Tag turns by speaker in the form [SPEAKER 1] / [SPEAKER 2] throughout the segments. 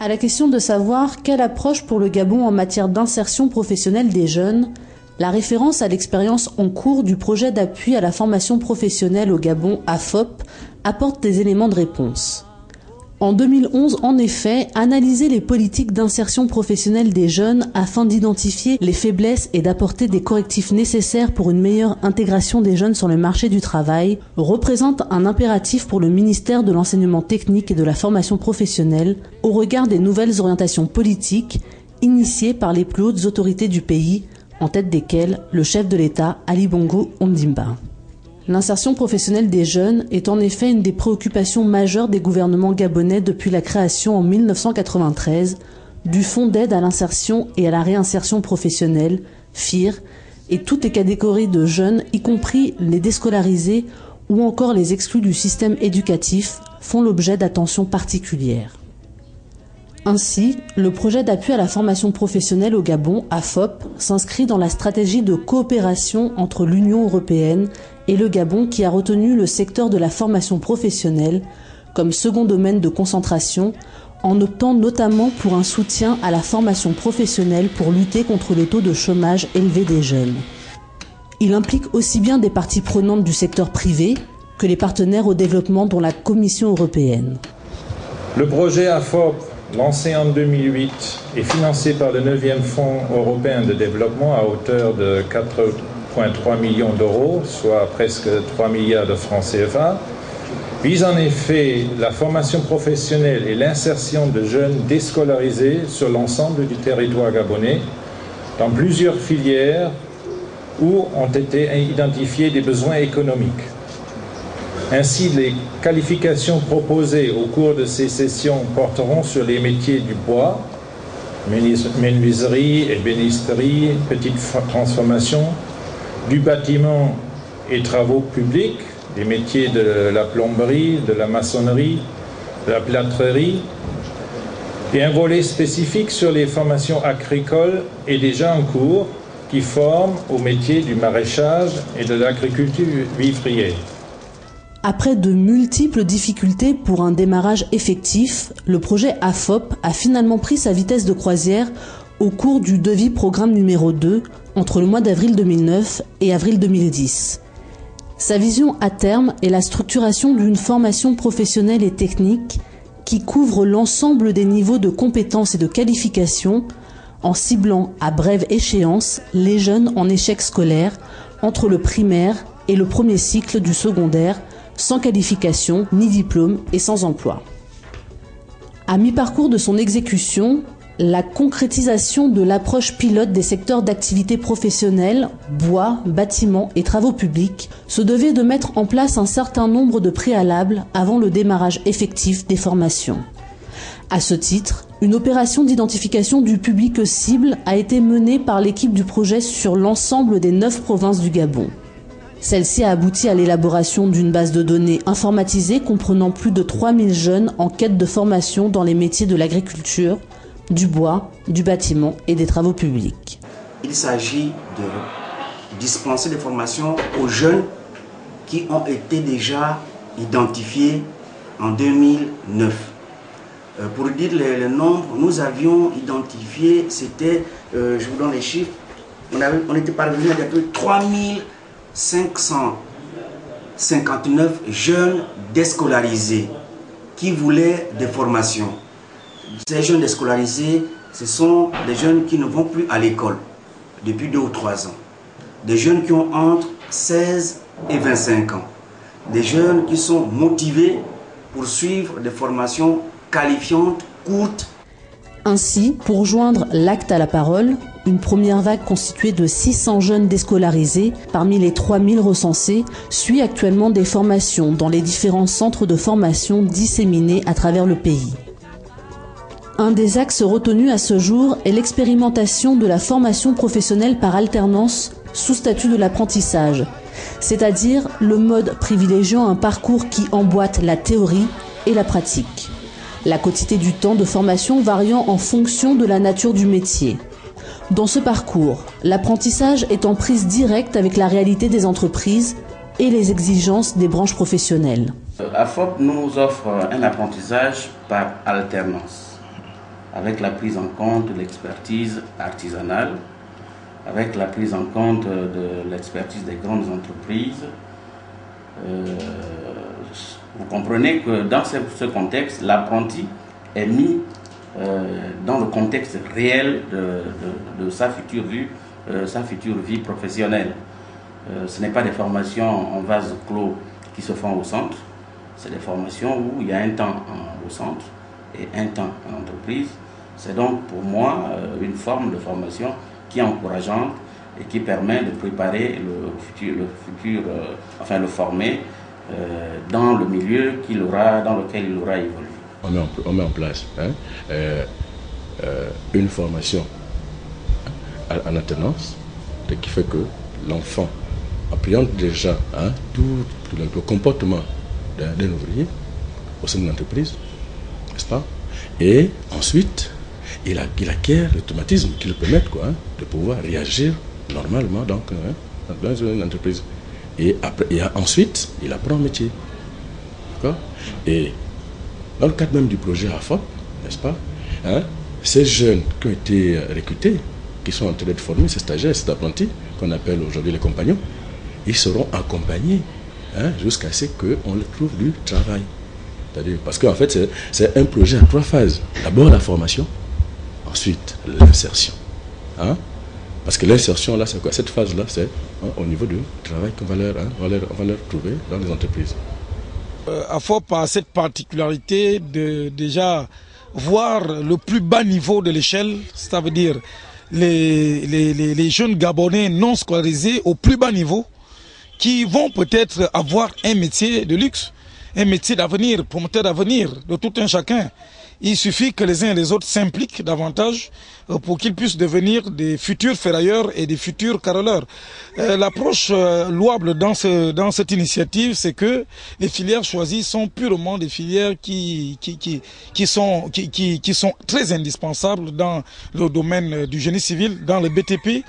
[SPEAKER 1] À la question de savoir quelle approche pour le Gabon en matière d'insertion professionnelle des jeunes, la référence à l'expérience en cours du projet d'appui à la formation professionnelle au Gabon AFOP apporte des éléments de réponse. En 2011, en effet, analyser les politiques d'insertion professionnelle des jeunes afin d'identifier les faiblesses et d'apporter des correctifs nécessaires pour une meilleure intégration des jeunes sur le marché du travail représente un impératif pour le ministère de l'enseignement technique et de la formation professionnelle au regard des nouvelles orientations politiques initiées par les plus hautes autorités du pays, en tête desquelles le chef de l'État, Ali Bongo Ondimba. L'insertion professionnelle des jeunes est en effet une des préoccupations majeures des gouvernements gabonais depuis la création en 1993 du Fonds d'aide à l'insertion et à la réinsertion professionnelle, FIR, et toutes les catégories de jeunes, y compris les déscolarisés ou encore les exclus du système éducatif, font l'objet d'attention particulière. Ainsi, le projet d'appui à la formation professionnelle au Gabon, AFOP, s'inscrit dans la stratégie de coopération entre l'Union européenne et le Gabon qui a retenu le secteur de la formation professionnelle comme second domaine de concentration en optant notamment pour un soutien à la formation professionnelle pour lutter contre les taux de chômage élevés des jeunes. Il implique aussi bien des parties prenantes du secteur privé que les partenaires au développement dont la Commission européenne.
[SPEAKER 2] Le projet AFOP, lancé en 2008 et financé par le 9e Fonds européen de développement à hauteur de 4,3 millions d'euros, soit presque 3 milliards de francs CFA, vise en effet la formation professionnelle et l'insertion de jeunes déscolarisés sur l'ensemble du territoire gabonais dans plusieurs filières où ont été identifiés des besoins économiques. Ainsi, les qualifications proposées au cours de ces sessions porteront sur les métiers du bois, menuiserie, ébénisterie, petite transformation, du bâtiment et travaux publics, des métiers de la plomberie, de la maçonnerie, de la plâtrerie, et un volet spécifique sur les formations agricoles est déjà en cours qui forment au métier du maraîchage et de l'agriculture vivrière.
[SPEAKER 1] Après de multiples difficultés pour un démarrage effectif, le projet AFOP a finalement pris sa vitesse de croisière au cours du devis programme numéro 2 entre le mois d'avril 2009 et avril 2010. Sa vision à terme est la structuration d'une formation professionnelle et technique qui couvre l'ensemble des niveaux de compétences et de qualification en ciblant à brève échéance les jeunes en échec scolaire entre le primaire et le premier cycle du secondaire, sans qualification ni diplôme et sans emploi. À mi-parcours de son exécution, la concrétisation de l'approche pilote des secteurs d'activité professionnelle, bois, bâtiments et travaux publics, se devait de mettre en place un certain nombre de préalables avant le démarrage effectif des formations. À ce titre, une opération d'identification du public cible a été menée par l'équipe du projet sur l'ensemble des 9 provinces du Gabon. Celle-ci a abouti à l'élaboration d'une base de données informatisée comprenant plus de 3000 jeunes en quête de formation dans les métiers de l'agriculture, du bois, du bâtiment et des travaux publics.
[SPEAKER 3] Il s'agit de dispenser des formations aux jeunes qui ont été déjà identifiés en 2009. Pour dire le nombre, nous avions identifié, c'était, je vous donne les chiffres, on était parvenu à peu près 3559 jeunes déscolarisés qui voulaient des formations. Ces jeunes déscolarisés, ce sont des jeunes qui ne vont plus à l'école depuis 2 ou 3 ans. Des jeunes qui ont entre 16 et 25 ans. Des jeunes qui sont motivés pour suivre des formations qualifiantes, courtes.
[SPEAKER 1] Ainsi, pour joindre l'acte à la parole, une première vague constituée de 600 jeunes déscolarisés, parmi les 3000 recensés, suit actuellement des formations dans les différents centres de formation disséminés à travers le pays. Un des axes retenus à ce jour est l'expérimentation de la formation professionnelle par alternance sous statut de l'apprentissage, c'est-à-dire le mode privilégiant un parcours qui emboîte la théorie et la pratique. La quotité du temps de formation variant en fonction de la nature du métier. Dans ce parcours, l'apprentissage est en prise directe avec la réalité des entreprises et les exigences des branches professionnelles.
[SPEAKER 4] AFOP nous offre un apprentissage par alternance. avec la prise en compte de l'expertise artisanale, avec la prise en compte de l'expertise des grandes entreprises. Vous comprenez que dans ce contexte, l'apprenti est mis dans le contexte réel de sa future vie professionnelle. Ce n'est pas des formations en vase clos qui se font au centre, c'est des formations où il y a un temps au centre et un temps en entreprise. C'est donc pour moi une forme de formation qui est encourageante et qui permet de préparer le former dans le milieu dans lequel il aura évolué.
[SPEAKER 5] On met en place une formation en alternance, qui fait que l'enfant appréhende déjà tout le comportement d'un ouvrier au sein de l'entreprise, n'est-ce pas? Et ensuite, il acquiert l'automatisme qui lui permet de pouvoir réagir normalement dans une entreprise. Et ensuite, il apprend un métier. Et dans le cadre même du projet AFOP, n'est-ce pas, ces jeunes qui ont été recrutés, qui sont en train d'être formés, ces stagiaires, ces apprentis, qu'on appelle aujourd'hui les compagnons, ils seront accompagnés jusqu'à ce qu'on leur trouve du travail. Parce qu'en fait, c'est un projet à 3 phases. D'abord la formation, ensuite l'insertion. Parce que l'insertion, là, c'est quoi? Cette phase-là, c'est au niveau du travail qu'on va leur trouver dans les entreprises.
[SPEAKER 6] AFOP a cette particularité de déjà voir le plus bas niveau de l'échelle, ça veut dire les jeunes Gabonais non scolarisés au plus bas niveau qui vont peut-être avoir un métier de luxe, un métier d'avenir, promoteur d'avenir de tout un chacun. Il suffit que les uns et les autres s'impliquent davantage pour qu'ils puissent devenir des futurs ferrailleurs et des futurs carreleurs. L'approche louable dans cette initiative, c'est que les filières choisies sont purement des filières qui sont très indispensables dans le domaine du génie civil, dans le BTP,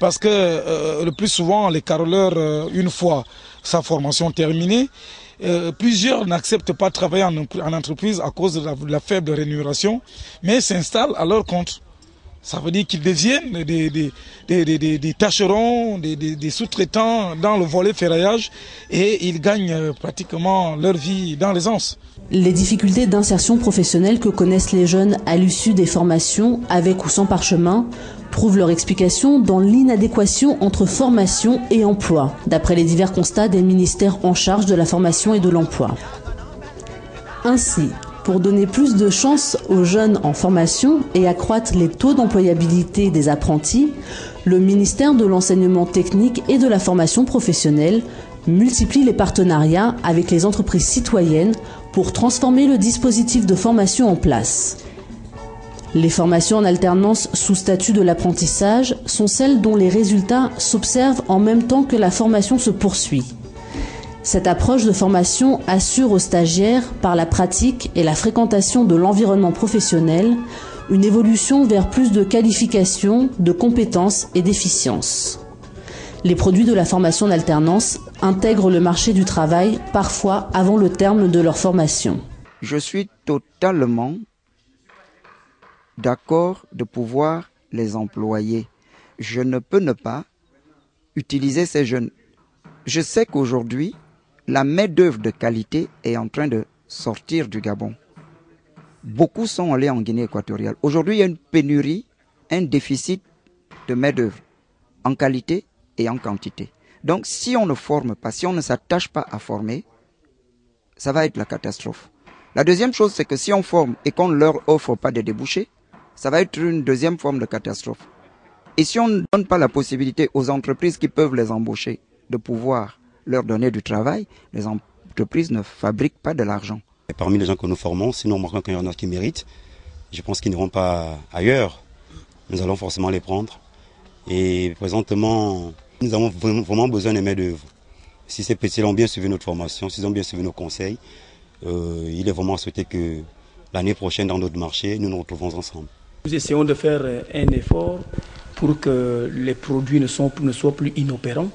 [SPEAKER 6] parce que le plus souvent, les carreleurs, une fois sa formation terminée, plusieurs n'acceptent pas de travailler en entreprise à cause de la faible rémunération, mais s'installent à leur compte. Ça veut dire qu'ils deviennent des tâcherons, des sous-traitants dans le volet ferraillage et ils gagnent pratiquement leur vie dans l'aisance.
[SPEAKER 1] Les difficultés d'insertion professionnelle que connaissent les jeunes à l'issue des formations, avec ou sans parchemin, trouvent leur explication dans l'inadéquation entre formation et emploi, d'après les divers constats des ministères en charge de la formation et de l'emploi. Ainsi, pour donner plus de chances aux jeunes en formation et accroître les taux d'employabilité des apprentis, le ministère de l'Enseignement technique et de la formation professionnelle multiplie les partenariats avec les entreprises citoyennes pour transformer le dispositif de formation en place. Les formations en alternance sous statut de l'apprentissage sont celles dont les résultats s'observent en même temps que la formation se poursuit. Cette approche de formation assure aux stagiaires, par la pratique et la fréquentation de l'environnement professionnel, une évolution vers plus de qualification, de compétences et d'efficience. Les produits de la formation en alternance intègrent le marché du travail, parfois avant le terme de leur formation.
[SPEAKER 7] Je suis totalement d'accord de pouvoir les employer. Je ne peux ne pas utiliser ces jeunes. Je sais qu'aujourd'hui, la main-d'œuvre de qualité est en train de sortir du Gabon. Beaucoup sont allés en Guinée équatoriale. Aujourd'hui, il y a une pénurie, un déficit de main-d'œuvre en qualité et en quantité. Donc, si on ne forme pas, si on ne s'attache pas à former, ça va être la catastrophe. La deuxième chose, c'est que si on forme et qu'on ne leur offre pas de débouchés, ça va être une deuxième forme de catastrophe. Et si on ne donne pas la possibilité aux entreprises qui peuvent les embaucher de pouvoir leur donner du travail, les entreprises ne fabriquent pas de l'argent.
[SPEAKER 8] Parmi les gens que nous formons, si nous remarquons qu'il y en a qui méritent, je pense qu'ils n'iront pas ailleurs. Nous allons forcément les prendre. Et présentement, nous avons vraiment besoin de main-d'œuvre. Si ces petits ont bien suivi notre formation, s'ils ont bien suivi nos conseils, il est vraiment souhaité que l'année prochaine, dans notre marché, nous nous retrouvons ensemble.
[SPEAKER 9] Nous essayons de faire un effort pour que les produits ne soient plus inopérants.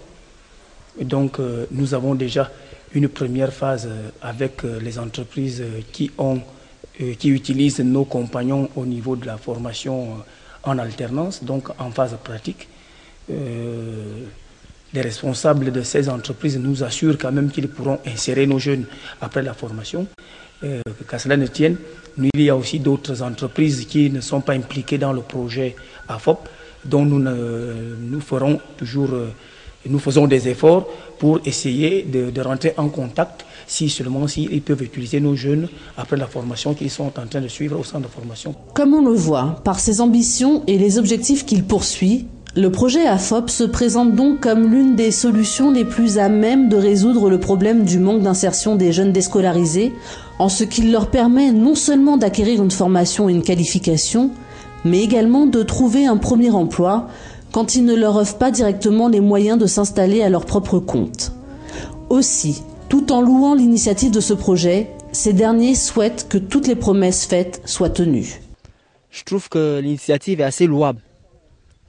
[SPEAKER 9] Et donc, nous avons déjà une première phase avec les entreprises qui ont qui utilisent nos compagnons au niveau de la formation en alternance, donc en phase pratique. Les responsables de ces entreprises nous assurent quand même qu'ils pourront insérer nos jeunes après la formation. Qu'à cela ne tienne, il y a aussi d'autres entreprises qui ne sont pas impliquées dans le projet AFOP, dont nous faisons des efforts pour essayer de rentrer en contact, si ils peuvent utiliser nos jeunes après la formation qu'ils sont en train de suivre au centre de formation.
[SPEAKER 1] Comme on le voit, par ses ambitions et les objectifs qu'il poursuit, le projet AFOP se présente donc comme l'une des solutions les plus à même de résoudre le problème du manque d'insertion des jeunes déscolarisés, en ce qu'il leur permet non seulement d'acquérir une formation et une qualification, mais également de trouver un premier emploi quand ils ne leur offrent pas directement les moyens de s'installer à leur propre compte. Aussi, tout en louant l'initiative de ce projet, ces derniers souhaitent que toutes les promesses faites soient tenues.
[SPEAKER 10] Je trouve que l'initiative est assez louable.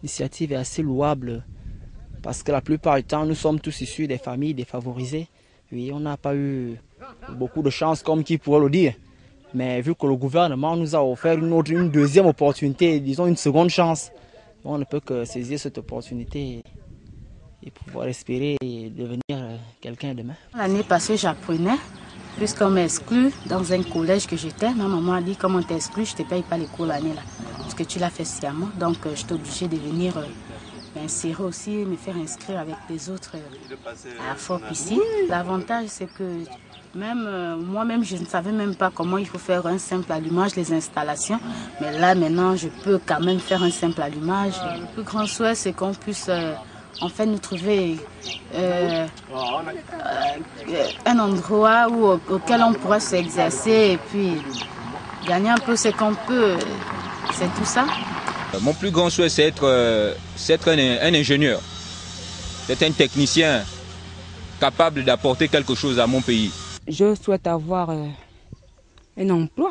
[SPEAKER 10] L'initiative est assez louable parce que la plupart du temps, nous sommes tous issus des familles défavorisées. Oui, on n'a pas eu beaucoup de chance comme qui pourrait le dire. Mais vu que le gouvernement nous a offert une deuxième opportunité, disons une seconde chance, on ne peut que saisir cette opportunité et pouvoir espérer devenir quelqu'un demain.
[SPEAKER 11] L'année passée, j'apprenais, puisqu'on m'a exclu dans un collège que j'étais. Ma maman a dit, comme on t'a exclu, je ne te paye pas les cours l'année là. Parce que tu l'as fait sciemment, donc j'étais obligée de venir m'insérer aussi, me faire inscrire avec les autres à FOP ici. L'avantage, c'est que moi-même, je ne savais même pas comment il faut faire un simple allumage, les installations. Mais là, maintenant, je peux quand même faire un simple allumage. Le plus grand souhait, c'est qu'on puisse enfin nous trouver un endroit auquel on pourra s'exercer et puis gagner un peu ce qu'on peut. C'est tout ça.
[SPEAKER 12] Mon plus grand souhait, c'est être un ingénieur, c'est un technicien capable d'apporter quelque chose à mon pays.
[SPEAKER 13] Je souhaite avoir un emploi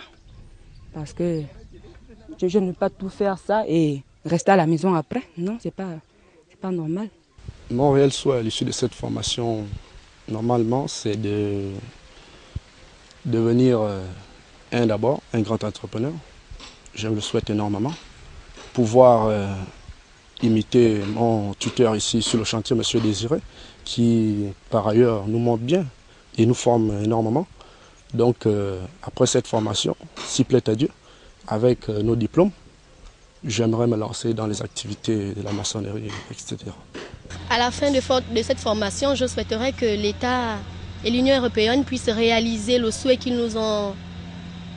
[SPEAKER 13] parce que je ne peux pas tout faire ça et rester à la maison après. Non, c'est pas normal.
[SPEAKER 5] Mon réel souhait à l'issue de cette formation, normalement, c'est de devenir d'abord un grand entrepreneur. Je me le souhaite énormément. Pouvoir imiter mon tuteur ici sur le chantier, M. Désiré, qui par ailleurs nous montre bien et nous forme énormément. Donc après cette formation, s'il plaît à Dieu, avec nos diplômes, j'aimerais me lancer dans les activités de la maçonnerie, etc.
[SPEAKER 14] À la fin de cette formation, je souhaiterais que l'État et l'Union européenne puissent réaliser le souhait qu'ils nous ont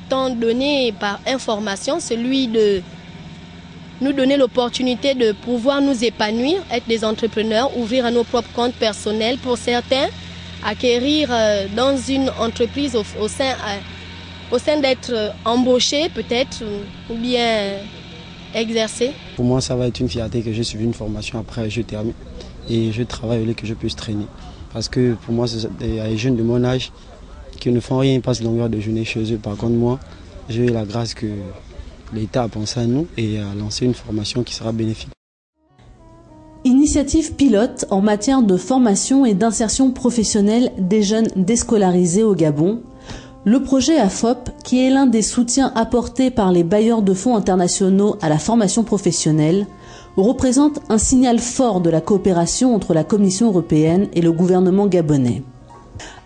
[SPEAKER 14] tant donné par information, celui de nous donner l'opportunité de pouvoir nous épanouir, être des entrepreneurs, ouvrir à nos propres comptes personnels pour certains, acquérir dans une entreprise au sein d'être embauché peut-être ou bien exercer.
[SPEAKER 15] Pour moi, ça va être une fierté que j'ai suivi une formation après je termine et je travaille et que je puisse traîner. Parce que pour moi, il y a des jeunes de mon âge qui ne font rien, ils passent longueur de journée chez eux. Par contre, moi, j'ai eu la grâce que l'État a pensé à nous et a lancé une formation qui sera bénéfique.
[SPEAKER 1] Initiative pilote en matière de formation et d'insertion professionnelle des jeunes déscolarisés au Gabon. Le projet AFOP, qui est l'un des soutiens apportés par les bailleurs de fonds internationaux à la formation professionnelle, représente un signal fort de la coopération entre la Commission européenne et le gouvernement gabonais.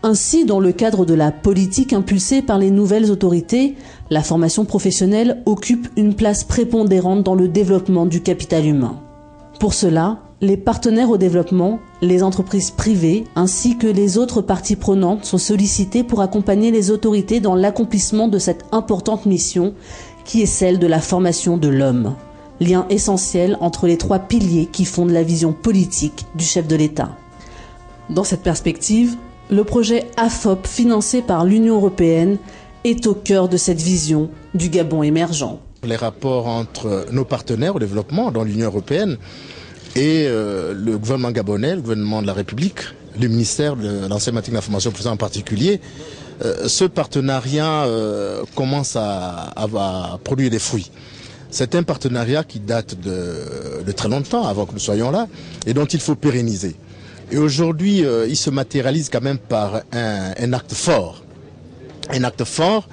[SPEAKER 1] Ainsi, dans le cadre de la politique impulsée par les nouvelles autorités, la formation professionnelle occupe une place prépondérante dans le développement du capital humain. Pour cela, les partenaires au développement, les entreprises privées ainsi que les autres parties prenantes sont sollicités pour accompagner les autorités dans l'accomplissement de cette importante mission qui est celle de la formation de l'homme, lien essentiel entre les trois piliers qui fondent la vision politique du chef de l'État. Dans cette perspective, le projet AFOP financé par l'Union européenne est au cœur de cette vision du Gabon émergent.
[SPEAKER 16] Les rapports entre nos partenaires au développement dans l'Union européenne et le gouvernement gabonais, le gouvernement de la République, le ministère de l'enseignement et de la formation professionnelle en particulier, ce partenariat commence à produire des fruits. C'est un partenariat qui date de très longtemps avant que nous soyons là et dont il faut pérenniser. Et aujourd'hui, il se matérialise quand même par un acte fort un acte fort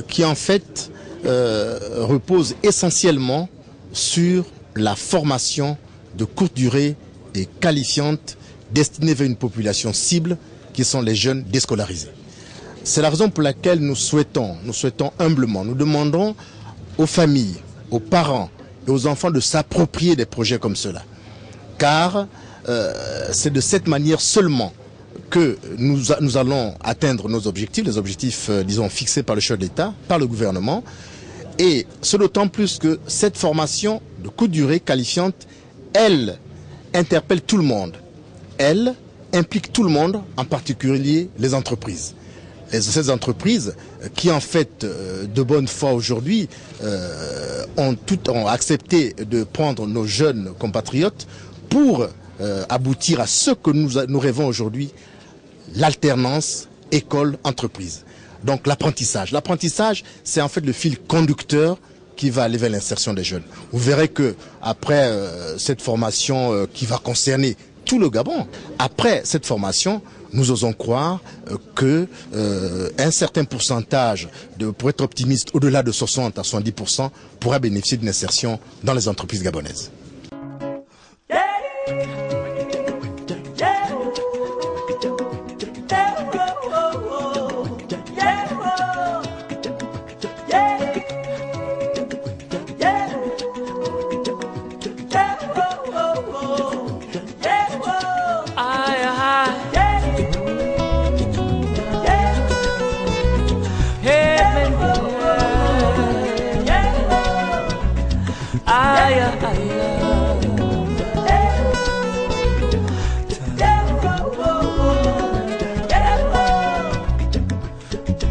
[SPEAKER 16] qui en fait repose essentiellement sur la formation de courte durée et qualifiante destinée vers une population cible qui sont les jeunes déscolarisés. C'est la raison pour laquelle nous souhaitons humblement, nous demandons aux familles, aux parents et aux enfants de s'approprier des projets comme cela. Car c'est de cette manière seulement que nous allons atteindre nos objectifs, les objectifs, disons, fixés par le chef de l'État, par le gouvernement. Et ce d'autant plus que cette formation de courte durée qualifiante, elle interpelle tout le monde. Elle implique tout le monde, en particulier les entreprises. Ces entreprises qui, en fait, de bonne foi aujourd'hui, ont accepté de prendre nos jeunes compatriotes pour aboutir à ce que nous rêvons aujourd'hui, l'alternance école-entreprise. Donc l'apprentissage. L'apprentissage, c'est en fait le fil conducteur qui va aller vers l'insertion des jeunes. Vous verrez que après cette formation qui va concerner tout le Gabon, après cette formation, nous osons croire que un certain pourcentage, pour être optimiste, au-delà de 60 à 70%, pourra bénéficier d'une insertion dans les entreprises gabonaises.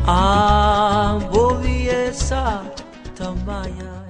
[SPEAKER 17] Ah, Boviesa Tamaya.